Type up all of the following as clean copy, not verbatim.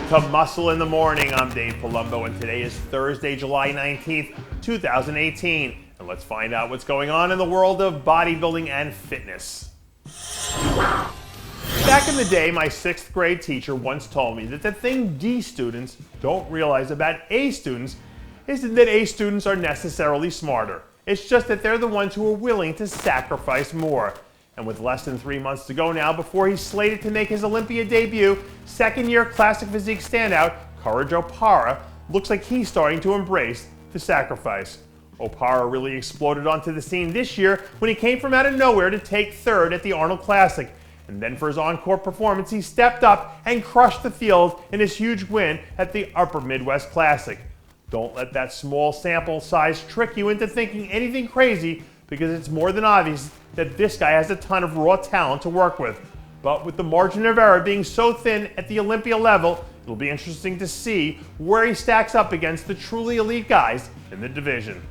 To Muscle in the Morning, I'm Dave Palumbo, and today is Thursday, July 19th, 2018. And let's find out what's going on in the world of bodybuilding and fitness. Back in the day, my 6th grade teacher once told me that the thing D students don't realize about A students isn't that A students are necessarily smarter. It's just that they're the ones who are willing to sacrifice more. And with less than 3 months to go now before he's slated to make his Olympia debut, second-year classic physique standout, Opara, looks like he's starting to embrace the sacrifice. Opara really exploded onto the scene this year when he came from out of nowhere to take third at the Arnold Classic. And then for his encore performance, he stepped up and crushed the field in his huge win at the Upper Midwest Classic. Don't let that small sample size trick you into thinking anything crazy, because it's more than obvious that this guy has a ton of raw talent to work with. But with the margin of error being so thin at the Olympia level, it'll be interesting to see where he stacks up against the truly elite guys in the division.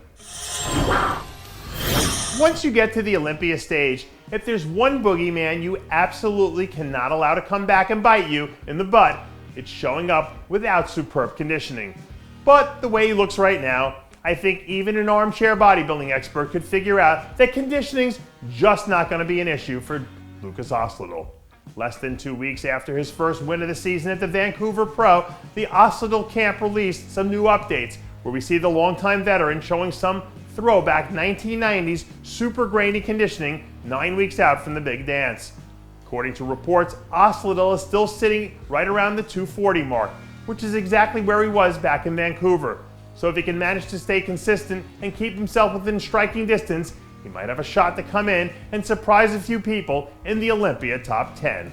Once you get to the Olympia stage, if there's one boogeyman you absolutely cannot allow to come back and bite you in the butt, it's showing up without superb conditioning. But the way he looks right now, I think even an armchair bodybuilding expert could figure out that conditioning's just not going to be an issue for Lukas Osladil. Less than 2 weeks after his first win of the season at the Vancouver Pro, the Osladil camp released some new updates where we see the longtime veteran showing some throwback 1990s super grainy conditioning 9 weeks out from the big dance. According to reports, Osladil is still sitting right around the 240 mark, which is exactly where he was back in Vancouver. So if he can manage to stay consistent and keep himself within striking distance, he might have a shot to come in and surprise a few people in the Olympia top 10.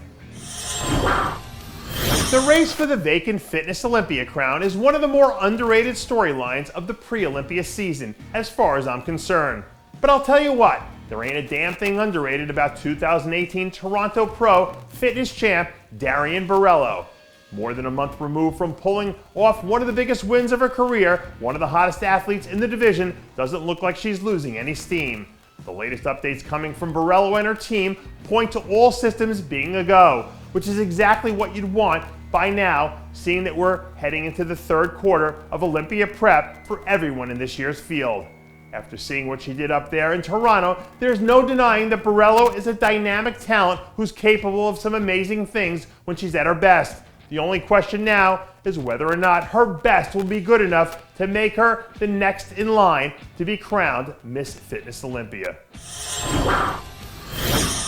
The race for the vacant Fitness Olympia crown is one of the more underrated storylines of the pre-Olympia season, as far as I'm concerned. But I'll tell you what, there ain't a damn thing underrated about 2018 Toronto Pro fitness champ Darien Borello. More than a month removed from pulling off one of the biggest wins of her career, one of the hottest athletes in the division doesn't look like she's losing any steam. The latest updates coming from Borello and her team point to all systems being a go, which is exactly what you'd want by now, seeing that we're heading into the third quarter of Olympia prep for everyone in this year's field. After seeing what she did up there in Toronto, there's no denying that Borello is a dynamic talent who's capable of some amazing things when she's at her best. The only question now is whether or not her best will be good enough to make her the next in line to be crowned Miss Fitness Olympia.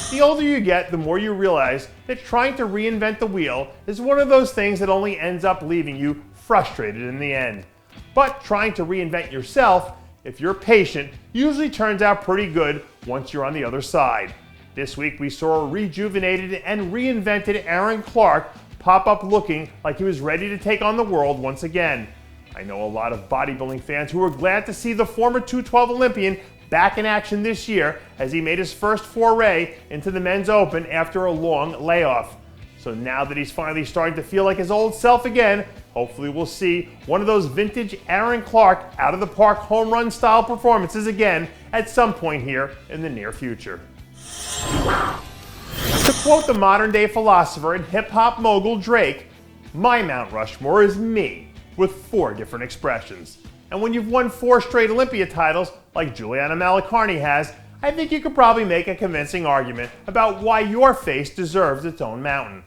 The older you get, the more you realize that trying to reinvent the wheel is one of those things that only ends up leaving you frustrated in the end. But trying to reinvent yourself, if you're patient, usually turns out pretty good once you're on the other side. This week we saw a rejuvenated and reinvented Erin Clark pop up looking like he was ready to take on the world once again. I know a lot of bodybuilding fans who were glad to see the former 212 Olympian back in action this year as he made his first foray into the men's open after a long layoff. So now that he's finally starting to feel like his old self again, hopefully we'll see one of those vintage Erin Clark out of the park home run style performances again at some point here in the near future. To quote the modern-day philosopher and hip-hop mogul Drake, my Mount Rushmore is me, with 4 different expressions. And when you've won 4 straight Olympia titles, like Juliana Malacarne has, I think you could probably make a convincing argument about why your face deserves its own mountain.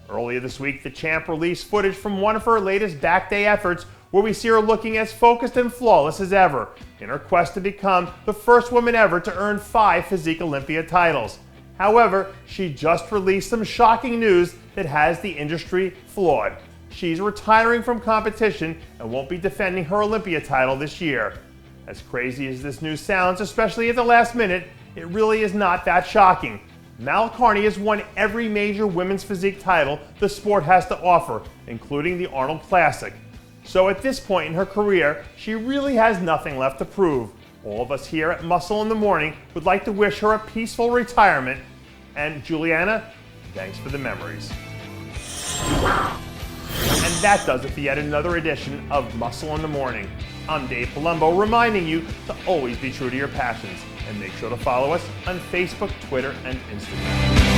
Earlier this week, the champ released footage from one of her latest back day efforts where we see her looking as focused and flawless as ever in her quest to become the first woman ever to earn 5 Physique Olympia titles. However, she just released some shocking news that has the industry floored. She's retiring from competition and won't be defending her Olympia title this year. As crazy as this news sounds, especially at the last minute, it really is not that shocking. Malacarne has won every major women's physique title the sport has to offer, including the Arnold Classic. So at this point in her career, she really has nothing left to prove. All of us here at Muscle in the Morning would like to wish her a peaceful retirement. And Juliana, thanks for the memories. And that does it for yet another edition of Muscle in the Morning. I'm Dave Palumbo, reminding you to always be true to your passions. And make sure to follow us on Facebook, Twitter, and Instagram.